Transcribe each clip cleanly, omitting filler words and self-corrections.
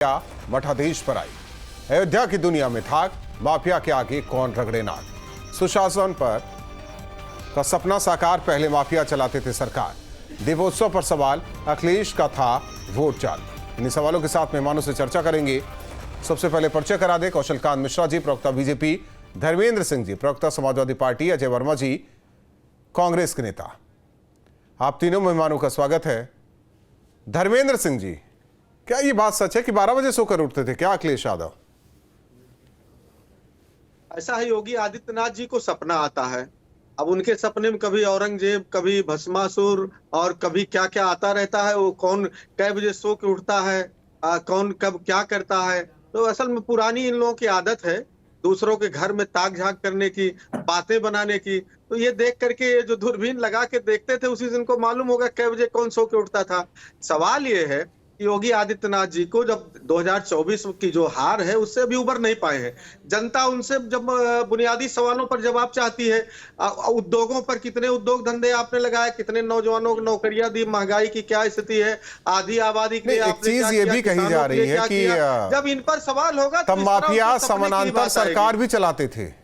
मठाधीश पर आई। अयोध्या की दुनिया में थाक, माफिया के आगे कौन रगड़े नाक। सुशासन पर का सपना साकार, पहले माफिया चलाते थे सरकार। दीपोत्सव पर सवाल, अखिलेश का था वोट चाल। इन्हीं सवालों के साथ मेहमानों से चर्चा करेंगे। सबसे पहले परिचय करा दे कौशल कांत मिश्रा जी, प्रवक्ता बीजेपी, धर्मेंद्र सिंह जी, प्रवक्ता समाजवादी पार्टी, अजय वर्मा जी, कांग्रेस के नेता। आप तीनों मेहमानों का स्वागत है। धर्मेंद्र सिंह जी, क्या ये बात सच है कि 12 बजे सोकर उठते थे क्या अखिलेश यादव? ऐसा है, योगी आदित्यनाथ जी को सपना आता है। अब उनके सपने में कभी औरंगजेब, कभी भस्मासुर और कभी क्या क्या आता रहता है। वो कौन कै बजे सो के उठता है, कौन कब क्या करता है। तो असल में पुरानी इन लोगों की आदत है दूसरों के घर में ताक झांक करने की, बातें बनाने की। तो ये देख करके ये जो दूरबीन लगा के देखते थे, उसी दिन को मालूम होगा कै बजे कौन सो के उठता था। सवाल ये है योगी आदित्यनाथ जी को जब 2024 की जो हार है उससे भी उबर नहीं पाए हैं। जनता उनसे जब बुनियादी सवालों पर जवाब चाहती है, उद्योगों पर कितने उद्योग धंधे आपने लगाए, कितने नौजवानों को नौकरियां दी, महंगाई की क्या स्थिति है, आधी आबादी के एक चीज ये भी कही जा रही है कि जब इन पर सवाल होगा तब माफिया समानांतर सरकार भी चलाते थे।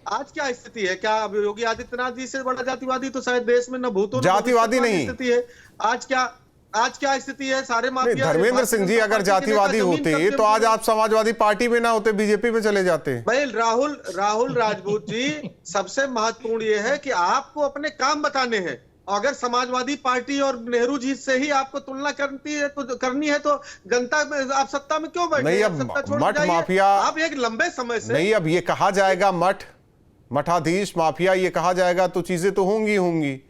आज क्या स्थिति है? क्या अब योगी आदित्यनाथ जी से बड़ा जातिवादी तो शायद देश में न भूतो जातिवादी नहीं स्थिति है। आज क्या स्थिति है? सारे माफिया। धर्मेंद्र सिंह जी, अगर जातिवादी होते तो आज आप समाजवादी पार्टी में ना होते, बीजेपी में चले जाते। भाई राहुल राजपूत जी, सबसे महत्वपूर्ण ये है कि आपको अपने काम बताने हैं। अगर समाजवादी पार्टी और नेहरू जी से ही आपको तुलना करनी है तो जनता आप सत्ता में क्यों बैठे? नहीं, अब मठ माफिया आप एक लंबे समय से नहीं, अब ये कहा जाएगा मठाधीश माफिया, ये कहा जाएगा तो चीजें तो होंगी।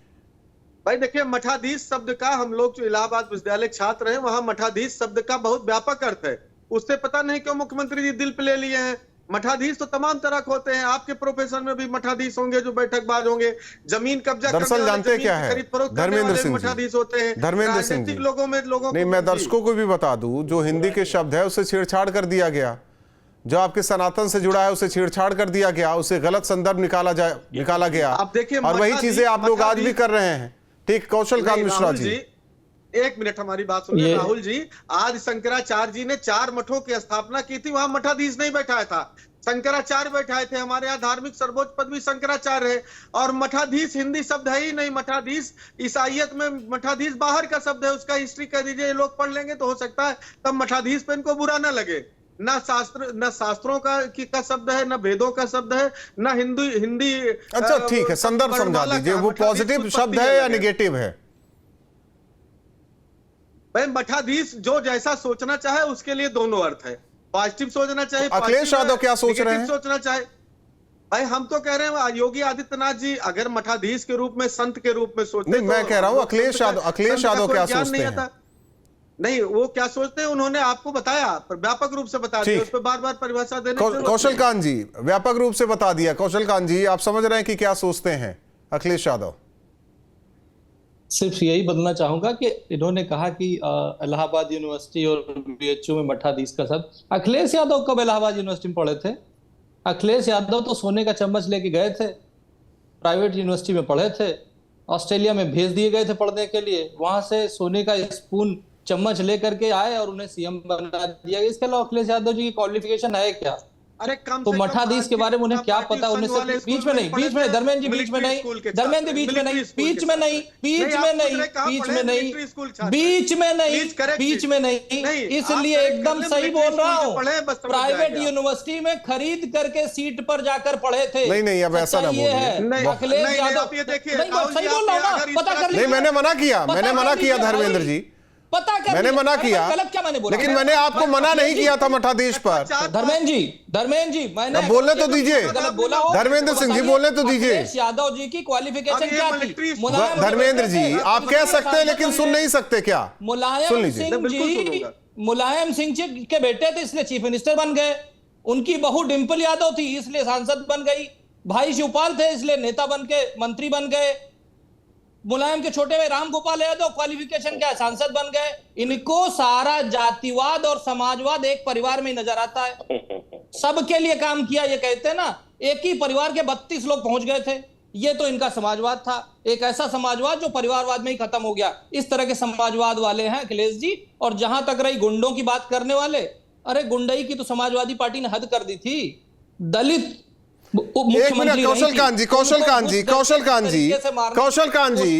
भाई देखिए, मठाधीश शब्द का, हम लोग जो इलाहाबाद विश्वविद्यालय छात्र हैं, वहां मठाधीश शब्द का बहुत व्यापक अर्थ है। उससे पता नहीं क्यों मुख्यमंत्री जी दिल पे ले लिए हैं। मठाधीश तो तमाम तरह के होते हैं। आपके प्रोफेशन में भी मठाधीश होंगे जो बैठकबाज होंगे, जमीन कब्जा दरअसल जानते क्या है धर्मेंद्र सिंह जी, मठाधीश होते हैं। धर्मेंद्र सिंह जी, लोगों नहीं, मैं दर्शकों को भी बता दूं, जो हिंदी के शब्द है उसे छेड़छाड़ कर दिया गया, जो आपके सनातन से जुड़ा है उसे छेड़छाड़ कर दिया गया, उसे गलत संदर्भ निकाला गया। आप देखिए, और वही चीजें आप लोग आज भी कर रहे हैं। ठीक, कौशल कांत मिश्रा जी, एक मिनट हमारी बात सुनिए। राहुल जी, आज शंकराचार्य जी ने 4 मठों की स्थापना की थी, वहां मठाधीश नहीं बैठाया था, शंकराचार्य बैठाए थे। हमारे यहाँ धार्मिक सर्वोच्च पदवी शंकराचार्य है। और मठाधीश हिंदी शब्द है ही नहीं। मठाधीश ईसाईयत में मठाधीश बाहर का शब्द है। उसका हिस्ट्री कर दीजिए, लोग पढ़ लेंगे तो हो सकता है तब मठाधीश पे इनको बुरा ना लगे। न शास्त्रों का शब्द है, न वेदों का शब्द है, न हिंदी। अच्छा ठीक है, संदर्भ समझा दीजिए, वो पॉजिटिव शब्द है या नेगेटिव है? भाई मठाधीश जो जैसा सोचना चाहे उसके लिए दोनों अर्थ है। पॉजिटिव सोचना चाहिए। अखिलेश यादव क्या सोच रहे हैं? सोचना चाहे भाई, हम तो कह रहे हैं योगी आदित्यनाथ जी अगर मठाधीश के रूप में, संत के रूप में सोचते, नहीं, मैं कह रहा हूं अखिलेश यादव क्या सोचते हैं? नहीं, वो क्या सोचते हैं उन्होंने आपको बताया, पर व्यापक रूप से बता दिया। उस पर बार बार परिभाषा देने कौशल कांत जी, व्यापक रूप से बता दिया। कौशल कांत जी, आप समझ रहे हैं कि क्या सोचते हैं अखिलेश यादव? सिर्फ यही बदलना चाहूंगा कि इन्होंने कहा कि इलाहाबाद यूनिवर्सिटी और बीएचयू में मठाधीश का शब्द। अखिलेश यादव कब इलाहाबाद यूनिवर्सिटी में पढ़े थे? अखिलेश यादव तो सोने का चम्मच लेके गए थे, प्राइवेट यूनिवर्सिटी में पढ़े थे, ऑस्ट्रेलिया में भेज दिए गए थे पढ़ने के लिए, वहां से सोने का स्पून चम्मच लेकर के आए और उन्हें सीएम बना दिया। इसके अलावा अखिलेश यादव जी की क्वालिफिकेशन है क्या? अरे तो मठाधीश के बारे में उन्हें क्या पता? उन्हें से बीच में नहीं, धर्मेंद्र जी, बीच में नहीं, धर्मेंद्र बीच में नहीं, बीच में नहीं, बीच में नहीं, बीच में नहीं, बीच में नहीं, बीच में नहीं, इसलिए एकदम सही बोल रहा हूँ। प्राइवेट यूनिवर्सिटी में खरीद करके सीट पर जाकर पढ़े थे। नहीं, अब ऐसा ना बोलिए। अखिलेश यादव सही बोल रहा हूँ ना, पता कर लीजिए। मैंने मना किया धर्मेंद्र जी, पता कर, मैंने मना किया। गलत क्या मैंने बोला? लेकिन मैंने आपको मना नहीं किया था मठाधीश पर। धर्मेंद्र जी, मैंने बोलने तो दीजिए। गलत बोला हो? धर्मेंद्र सिंह जी, बोलने तो दीजिए। यादव जी की क्वालिफिकेशन क्या थी? धर्मेंद्र जी, आप कह सकते हैं लेकिन सुन नहीं सकते क्या? मुलायम सिंह जी के बेटे थे इसलिए चीफ मिनिस्टर बन गए। उनकी बहू डिंपल यादव थी इसलिए सांसद बन गई। भाई शिवपाल थे इसलिए नेता बन के मंत्री बन गए। मुलायम के छोटे भाई राम गोपाल यादव क्वालिफिकेशन क्या है? सांसद बन गए। इनको सारा जातिवाद और समाजवाद एक परिवार में ही नजर आता है। सबके लिए काम किया, ये कहते हैं ना, एक ही परिवार के 32 लोग पहुंच गए थे। ये तो इनका समाजवाद था, एक ऐसा समाजवाद जो परिवारवाद में ही खत्म हो गया। इस तरह के समाजवाद वाले हैं अखिलेश जी। और जहां तक रही गुंडों की बात करने वाले, अरे गुंडई की तो समाजवादी पार्टी ने हद कर दी थी। दलित एक मिनट, कौशल कांत जी,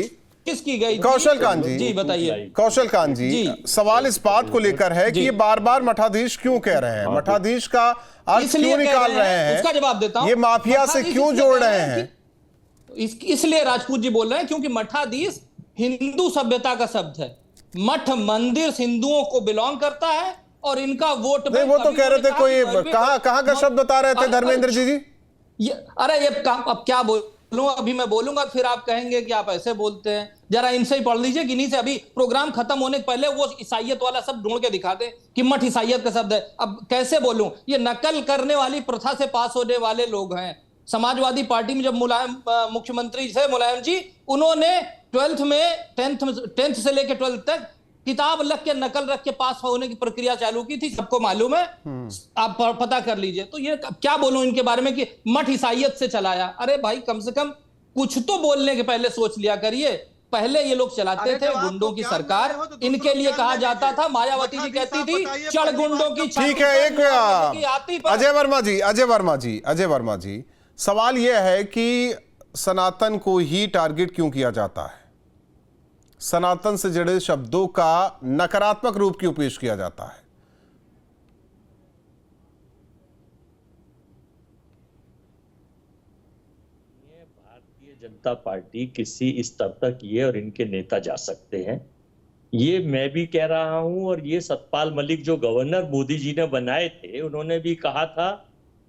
किसकी गई? कौशल कांत जी बताइए। कौशल कांत जी, सवाल इस बात को लेकर है कि ये बार बार मठाधीश क्यों कह रहे हैं, मठाधीश का अर्थ क्यों निकाल रहे हैं, उसका जवाब देता हूं। ये माफिया से क्यों जोड़ रहे हैं? इसलिए राजपूत जी बोल रहे हैं क्योंकि मठाधीश हिंदू सभ्यता का शब्द है। मठ मंदिर हिंदुओं को बिलोंग करता है और इनका वोट नहीं, वो तो कह रहे थे कोई कहां का शब्द बता रहे थे धर्मेंद्र जी। अरे ये अब क्या बोलूं, अभी मैं बोलूंगा फिर आप कहेंगे कि आप ऐसे बोलते हैं। जरा इनसे ही पढ़ लीजिए, किन्हीं से। अभी प्रोग्राम खत्म होने के पहले वो ईसाइयत वाला शब्द ढूंढ के दिखा दे कि मठ ईसाइयत का शब्द है। अब कैसे बोलूं, ये नकल करने वाली प्रथा से पास होने वाले लोग हैं। समाजवादी पार्टी में जब मुख्यमंत्री थे मुलायम जी, उन्होंने 12th में 10th से लेकर 12th तक किताब लग के नकल रख के पास होने की प्रक्रिया चालू की थी, सबको मालूम है, आप पता कर लीजिए। तो ये क्या बोलूं इनके बारे में कि मठ ईसाइयत से चलाया। अरे भाई, कम से कम कुछ तो बोलने के पहले सोच लिया करिए। पहले ये लोग चलाते थे गुंडों की सरकार, इनके लिए कहा जाता था, मायावती जी कहती थी चढ़ गुंडों की। ठीक है, एक अजय वर्मा जी, सवाल यह है कि सनातन को ही टारगेट क्यों किया जाता है? सनातन से जुड़े शब्दों का नकारात्मक रूप क्यों पेश किया जाता है? भारतीय जनता पार्टी किसी स्तर तक ये और इनके नेता जा सकते हैं, ये मैं भी कह रहा हूं। और ये सतपाल मलिक जो गवर्नर मोदी जी ने बनाए थे, उन्होंने भी कहा था।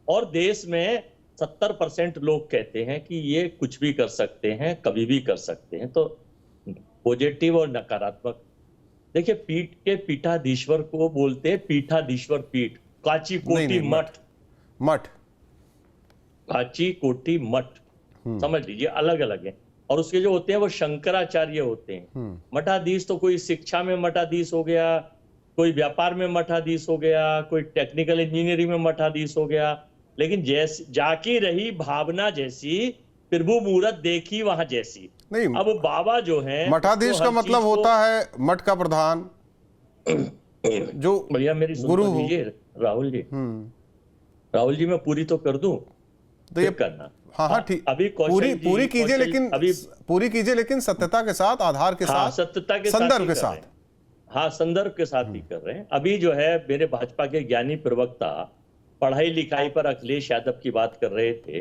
और देश में 70% लोग कहते हैं कि ये कुछ भी कर सकते हैं, कभी भी कर सकते हैं। तो पॉजिटिव और नकारात्मक देखिए, पीठ के पीठाधीश्वर को बोलते हैं पीठाधीश्वर पीठ। काची कोटी मठ, काची कोटी मठ, समझ लीजिए, अलग अलग है। और उसके जो होते हैं वो शंकराचार्य होते हैं। मठाधीश तो कोई शिक्षा में मठाधीश हो गया, कोई व्यापार में मठाधीश हो गया, कोई टेक्निकल इंजीनियरिंग में मठाधीश हो गया। लेकिन जैसी जाकी रही भावना जैसी, प्रभु मुहूर्त देखी वहां जैसी। नहीं, अब बाबा जो है, मठाधीश का मतलब होता है मठ का प्रधान, जो भैया मेरी गुरु सुन लीजिए राहुल जी, मैं पूरी तो कर दूं, तो ये करना। हाँ ठीक, अभी पूरी कीजिए, लेकिन पूरी कीजिए, लेकिन सत्यता के साथ, आधार के साथ, सत्यता के संदर्भ के साथ। हाँ, संदर्भ के साथ ही कर रहे हैं। अभी जो है मेरे भाजपा के ज्ञानी प्रवक्ता पढ़ाई लिखाई पर अखिलेश यादव की बात कर रहे थे।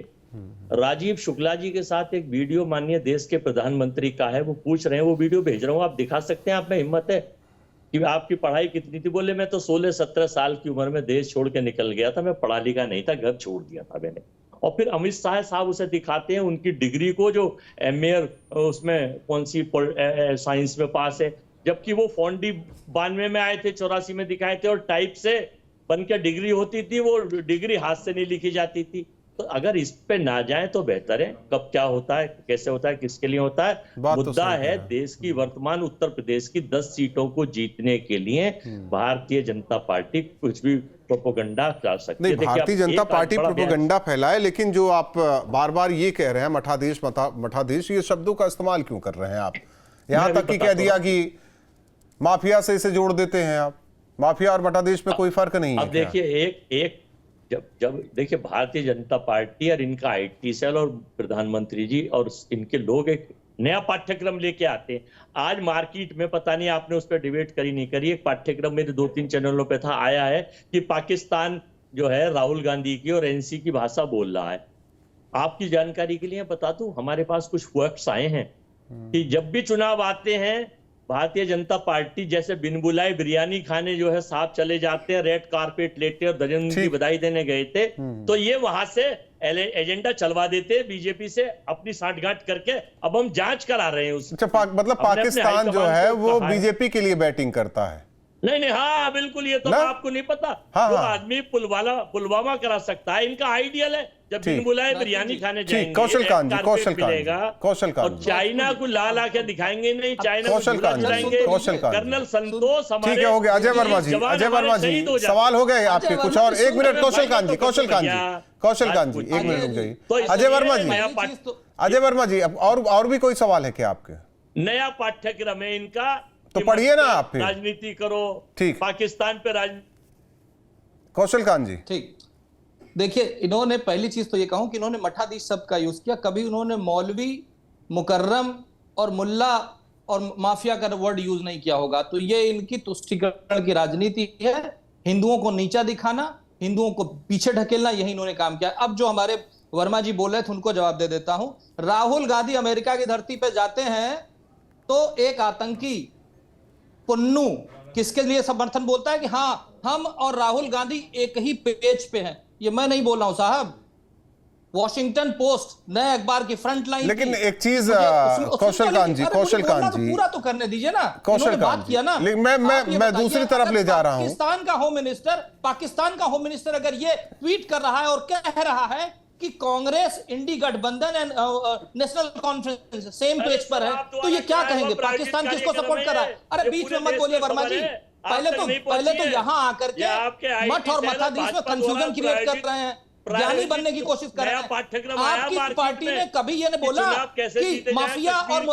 राजीव शुक्ला जी के साथ एक वीडियो माननीय देश के प्रधानमंत्री का है, वो पूछ रहे हैं, वो वीडियो भेज रहा हूं, आप दिखा सकते हैं, आप में हिम्मत है कि आपकी पढ़ाई कितनी थी? बोले मैं तो 16-17 साल की उम्र में देश छोड़ के निकल गया था, मैं पढ़ा लिखा नहीं था, घर छोड़ दिया था मैंने। और फिर अमित शाह साहब उसे दिखाते हैं उनकी डिग्री को, जो एमए उसमें कौन सी साइंस में पास है, जबकि वो फॉन्डी 92 में आए थे, 84 में दिखाए थे, और टाइप से बन के डिग्री होती थी, वो डिग्री हाथ से नहीं लिखी जाती थी। तो अगर इस पे ना जाए तो बेहतर है। कब क्या होता है, कैसे होता है, किसके लिए होता है, मुद्दा है देश की वर्तमान उत्तर प्रदेश की 10 सीटों को जीतने के लिए भारतीय जनता पार्टी कुछ भी प्रोपोगंडा कर सकती है। भारतीय जनता पार्टी प्रोपोगंडा फैलाए, लेकिन जो आप बार बार ये कह रहे हैं मठाधीश, ये शब्दों का इस्तेमाल क्यों कर रहे हैं आप? यहां तक कि कह दिया कि माफिया से इसे जोड़ देते हैं आप। माफिया और मठाधीश में कोई फर्क नहीं है। अब देखिए, जब देखिए भारतीय जनता पार्टी और इनका आईटी सेल और प्रधानमंत्री जी और इनके लोग एक नया पाठ्यक्रम लेके आते हैं। आज मार्केट में, पता नहीं आपने उस पर डिबेट करी नहीं करी, एक पाठ्यक्रम मेरे 2-3 चैनलों पे था, आया है कि पाकिस्तान जो है राहुल गांधी की और एनसी की भाषा बोल रहा है। आपकी जानकारी के लिए बता दूं, हमारे पास कुछ फैक्ट्स आए हैं कि जब भी चुनाव आते हैं, भारतीय जनता पार्टी जैसे बिन बुलाए बिरयानी खाने जो है साहब चले जाते हैं, रेड कारपेट लेते और दजन की बधाई देने गए थे, तो ये वहां से एजेंडा चलवा देते बीजेपी से अपनी साठगांठ करके। अब हम जांच करा रहे हैं उस मतलब पाकिस्तान जो है वो बीजेपी के लिए बैटिंग करता है। नहीं, हाँ बिल्कुल, ये तो आपको नहीं पता। जो आदमी पुलवामा करा सकता है, इनका आइडियल है। जब बिन बुलाए बिरयानी खाने जाएंगे, कौशल कांत जी, और चाइना को ला ला के दिखाएंगे नहीं, चाइना को कर्नल संतोष। ठीक है, हो गया। अजय वर्मा जी, सवाल हो गए आपके कुछ और? 1 मिनट, कौशल कांत जी, कौशलकांत जी, एक मिनट रुक जाइए। अजय वर्मा जी, अजय वर्मा जी, अब और भी कोई सवाल है क्या आपके? नया पाठ्यक्रम है इनका, तो पढ़िए ना आप फिर। राजनीति करो, ठीक, पाकिस्तान पे कौशलकांत जी। ठीक, देखिए इन्होंने पहली चीज तो ये कहूं कि इन्होंने मठाधीश शब्द का यूज किया, कभी उन्होंने मौलवी, मुकर्रम और मुल्ला और माफिया का वर्ड यूज नहीं किया होगा। तो ये इनकी तुष्टीकरण की राजनीति है, हिंदुओं को नीचा दिखाना, हिंदुओं को पीछे ढकेलना, यही इन्होंने काम किया। अब जो हमारे वर्मा जी बोले थे उनको जवाब दे देता हूं। राहुल गांधी अमेरिका की धरती पे जाते हैं तो एक आतंकी पुन्नू किसके लिए समर्थन बोलता है कि हाँ हम और राहुल गांधी एक ही पेज पे हैं। ये मैं नहीं बोल रहा हूं साहब, वॉशिंगटन पोस्ट नए अखबार की फ्रंट लाइन। लेकिन एक चीज कौशलकांत जी, कौशलकांत जी, पूरा तो करने दीजिए ना। कौशलकांत किया ना, मैं दूसरी तरफ ले जा रहा हूं। पाकिस्तान का होम मिनिस्टर अगर ये ट्वीट कर रहा है और कह रहा है कि कांग्रेस, इंडी गठबंधन and national conference same page पर है, तो ये क्या कहेंगे? पाकिस्तान किसको सपोर्ट कर रहा है? अरे बीच में मत बोलिए वर्मा जी, पहले तो यहां आकर के मठ और मठाधीश में कंफ्यूजन क्रिएट कर रहे हैं, ज्ञानी बनने की कोशिश कर रहे हैं। आपकी पार्टी ने कभी ये नहीं बोला कि माफिया और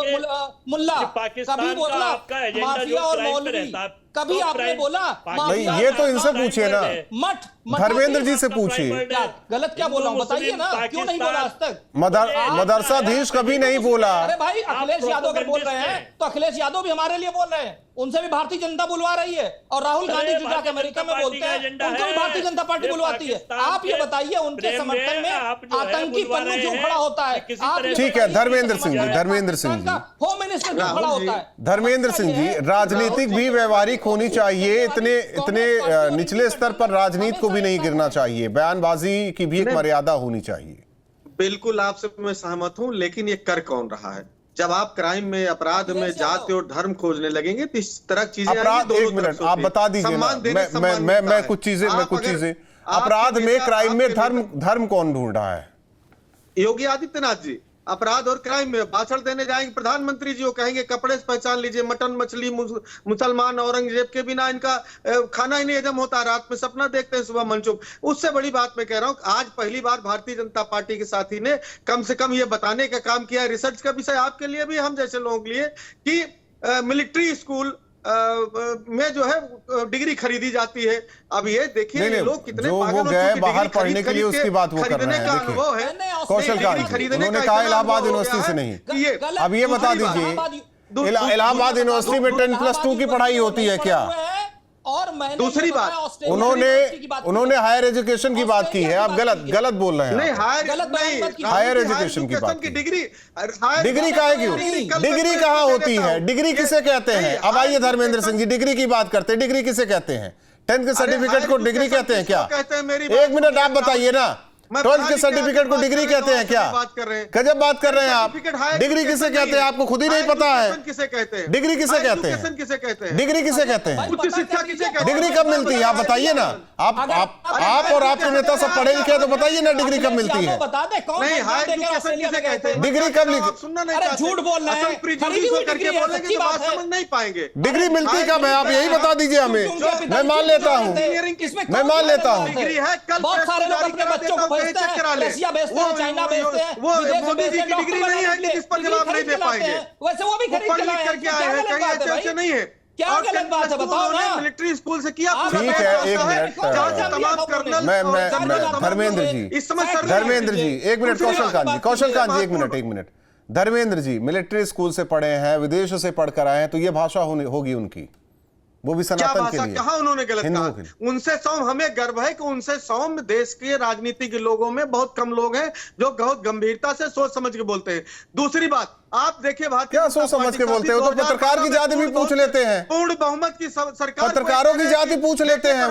मुल्ला, कभी बोला माफिया और मौलवी, कभी आपने बोला? नहीं, ये तो इनसे पूछिए ना, मठ धर्मेंद्र जी से पूछिए। गलत क्या बोला हूं बताइए ना, क्यों नहीं बोला आज तक? मदरसाधीश कभी नहीं बोला। अरे भाई अखिलेश यादव अगर बोल रहे हैं तो अखिलेश यादव भी हमारे लिए बोल रहे हैं, उनसे भी भारतीय जनता बुलवा रही है। और राहुल गांधी जो जाके अमेरिका में बोलते हैं उनको भी भारतीय जनता पार्टी बुलवाती है। आप ये बताइए उनके समर्थन में आतंकी पन्नू क्यों खड़ा होता है? ठीक है धर्मेंद्र सिंह जी, धर्मेंद्र सिंह जी, होम मिनिस्टर क्यों खड़ा होता है? धर्मेंद्र सिंह जी, राजनीतिक भी व्यवहारिक होनी चाहिए, इतने निचले स्तर पर राजनीति को भी नहीं गिरना चाहिए, बयानबाजी की भी एक मर्यादा होनी चाहिए। बिल्कुल आपसे मैं सहमत हूं, लेकिन ये कर कौन रहा है? जब आप क्राइम में, अपराध में जाति और धर्म खोजने लगेंगे तो इस तरह की चीजें अपराध, एक मिनट आप बता दीजिए ना, मैं कुछ चीजें अपराध में, क्राइम में धर्म कौन ढूंढ रहा है? योगी आदित्यनाथ जी अपराध और क्राइम में भाषण देने जाएंगे, प्रधानमंत्री जी वो कहेंगे कपड़े से पहचान लीजिए, मटन मछली मुसलमान औरंगजेब के बिना इनका खाना ही नहीं हजम होता, रात में सपना देखते हैं, सुबह मंचूक। उससे बड़ी बात मैं कह रहा हूं, आज पहली बार भारतीय जनता पार्टी के साथी ने कम से कम ये बताने का काम किया, रिसर्च का विषय आपके लिए भी, हम जैसे लोगों के लिए, कि मिलिट्री स्कूल में जो है डिग्री खरीदी जाती है। अब ये देखिए लोग कितने वो गए बाहर पढ़ने के लिए, उसकी बात वो कर रहे हैं। देखिए कौशलकांत जी, उन्होंने कहा इलाहाबाद यूनिवर्सिटी से नहीं। अब ये बता दीजिए इलाहाबाद यूनिवर्सिटी में 10+2 की पढ़ाई होती है क्या? और दूसरी बात, उन्होंने हायर एजुकेशन की बात की है, आप गलत बोल रहे हैं। नहीं, हायर एजुकेशन की बात की। डिग्री काहे क्यों? डिग्री कहाँ होती है? डिग्री किसे कहते हैं? अब आइए धर्मेंद्र सिंह जी, डिग्री की बात करते हैं। डिग्री किसे कहते हैं? 10th के सर्टिफिकेट को डिग्री कहते हैं क्या? एक मिनट आप बताइए ना, 12th के सर्टिफिकेट को डिग्री कहते हैं क्या? गजब बात कर रहे हैं आप। डिग्री किसे कहते हैं आपको खुद ही नहीं पता है? किसे कहते हैं? डिग्री किसे कहते हैं? डिग्री किसे कहते हैं? उच्च शिक्षा किसे कहते हैं? डिग्री कब मिलती है आप बताइए ना। आप और आपके नेता सब पढ़े लिखे, तो बताइए ना डिग्री कब मिलती है? नहीं, हायर एजुकेशन किसे कहते हैं? डिग्री कब सुनना नहीं चाहते, झूठ बोल रहे हैं, करके बोलेंगे तो बात समझ नहीं पाएंगे। डिग्री मिलती कब है आप यही बता दीजिए हमें। मैं मान लेता हूँ, मैं मान लेता हूँ। डिग्री है, कल बहुत सारे लोग अपने बच्चों को भेजते हैं, रसिया भेजते हैं, चाइना भेजते हैं, वो मोदी जी की डिग्री नहीं है कि जिस पर जवाब नहीं दे पाएंगे। वैसे वो भी खरीद के लाए हैं, करके आए हैं, कहीं ऐसे नहीं है। क्या गलत बात है बताओ ना? मिलिट्री स्कूल से किया। ठीक है, एक मिनट धर्मेंद्र जी, धर्मेंद्र जी एक मिनट, कौशलकांत जी एक minute. Dharmendra ji military school से पढ़े हैं, विदेशों से पढ़कर आए हैं, तो ये भाषा होगी उनकी, वो भी सनातन के लिए। कहाँ उन्होंने गलत कहा? उनसे सौम्य, हमें गर्व है कि उनसे सौम्य देश के राजनीति के लोगों में बहुत कम लोग हैं जो बहुत गंभीरता से सोच समझ के बोलते हैं। दूसरी बात आप देखिए, क्या सोच समझ के बोलते हो? तो पत्रकार की जाति भी पूछ लेते हैं, पूर्ण बहुमत की सरकार, पत्रकारों की जाति पूछ लेते हैं।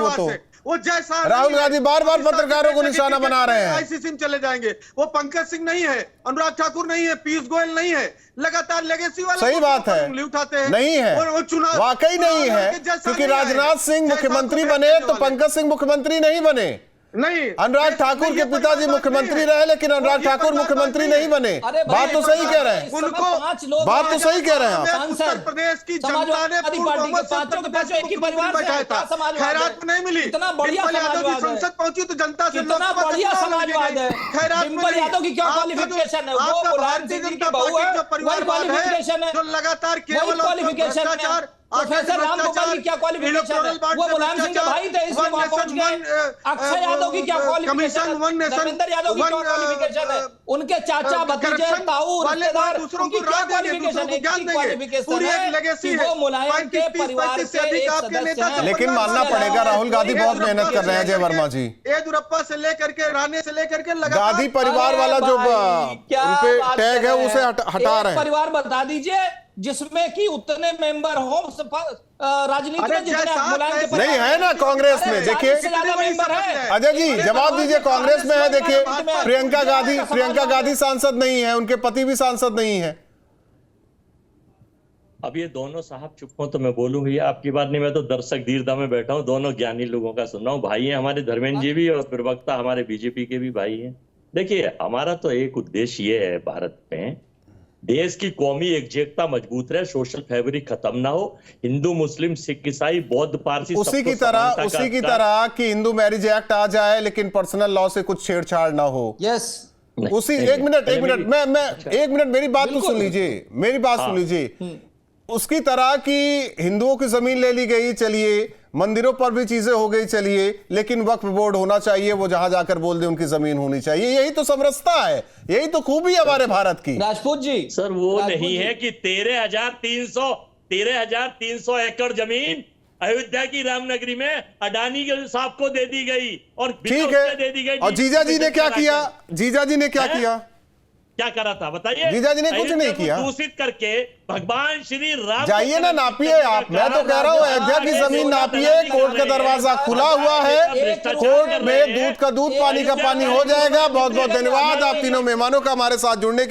वो जैसा राहुल गांधी बार पत्रकारों को निशाना बना रहे हैं। आईसीसी में चले जाएंगे। वो पंकज सिंह नहीं है, अनुराग ठाकुर नहीं है, पीयूष गोयल नहीं है, लगातार लेगेसी वाले सही बात है, उंगली उठाते हैं। नहीं है, वो चुनाव वाकई नहीं है, क्योंकि राजनाथ सिंह मुख्यमंत्री बने तो पंकज सिंह मुख्यमंत्री नहीं बने। नहीं, अनुराग ठाकुर के पिताजी मुख्यमंत्री रहे, लेकिन अनुराग ठाकुर मुख्यमंत्री नहीं बने। बात तो सही कह रहे हैं, उनको बात तो सही कह रहे हैं आप। उत्तर प्रदेश की जनता ने पूर्ण बहुमत से उत्तर प्रदेश को मुख्यमंत्री बैठाया था, खैरात में नहीं मिली। इतना बढ़िया डिम्पल यादव की समाजवाद है। संसद पहुंची तो जनता से इतना लोकसभा बढ़िया चुनाव समाजवाद है। खैरात में डिम्पल नहीं। यादव की क्या आपका क्वालिफिकेशन है? वो आपका मुलायम भारतीय सिंह की जनता बहू पार्टी है, का वही परिवारवाद क्वालिफिकेशन है। जो लगातार वही केवल क्वालिफिकेशन है। भ्रष्टाचार, प्रोफेसर राम गोपाल की क्या क्वालिफिकेशन है? वो मुलायम सिंह के भाई थे, इसलिए वहां पहुंच गए। अक्षय यादव की क्या क्वालिफिकेशन है? धर्मेंद्र यादव की क्या क्वालिफिकेशन है? उनके चाचा भतीजे ताऊ रिश्तेदार उनकी क्या क्वालिफिकेशन है? क्वालिफिकेशन है कि वो मुलायम के परिवार के एक सदस्य हैं। लेकिन मानना पड़ेगा राहुल गांधी बहुत मेहनत कर रहे हैं जय वर्मा जी। येदियुरप्पा से लेकर के राणे से लेकर के गांधी परिवार वाला जो उनपे टैग है उसे हटा रहे हैं। परिवार बता दीजिए जिसमें कि उतने मेंबर हो राजनीति में जितने मुलायम के नहीं है ना कांग्रेस में। देखिए मेंबर है। अजय जी जवाब दीजिए, कांग्रेस में है। देखिए प्रियंका गांधी सांसद नहीं है, उनके पति भी सांसद नहीं है। अब ये दोनों साहब चुप हो तो मैं बोलूं भैया, आपकी बात नहीं, मैं तो दर्शक दीर्घा में बैठा हूं, दोनों ज्ञानी लोगों का सुन रहा हूं। भाई हैं हमारे धर्मेंद्र जी भी और प्रवक्ता हमारे बीजेपी के भी भाई हैं। देखिए हमारा तो एक उद्देश्य ये है, भारत में देश की कौमी एकजुटता मजबूत रहे, सोशल फैब्रिक खत्म ना हो, हिंदू मुस्लिम सिख ईसाई बौद्ध पारसी उसी की तरह कि हिंदू मैरिज एक्ट आ जाए लेकिन पर्सनल लॉ से कुछ छेड़छाड़ ना हो। यस उसी एक मिनट मैं एक मिनट मेरी बात तो सुन लीजिए, मेरी बात सुन लीजिए। उसकी तरह की हिंदुओं की जमीन ले ली गई, चलिए मंदिरों पर भी चीजें हो गई, चलिए, लेकिन वक्फ बोर्ड होना चाहिए, वो जहां जाकर बोल दे उनकी जमीन होनी चाहिए। यही तो समरसता है, यही तो खूबी है हमारे भारत की। राजपूत जी सर वो नहीं है कि 13,300 एकड़ जमीन अयोध्या की रामनगरी में अडानी के साहब को दे दी गई और ठीक है। दे दी गई। और जीजा जी ने क्या किया? जीजा जी ने क्या किया? क्या करा था बताइए? जीजा जी ने कुछ नहीं किया। दूषित करके भगवान श्री राम जाइए ना, नापिए आप। मैं तो कह रहा हूं अयोध्या की जमीन नापिए, कोर्ट का दरवाजा खुला हुआ है, कोर्ट में दूध का दूध पानी का पानी हो जाएगा। बहुत बहुत धन्यवाद आप तीनों मेहमानों का हमारे साथ जुड़ने के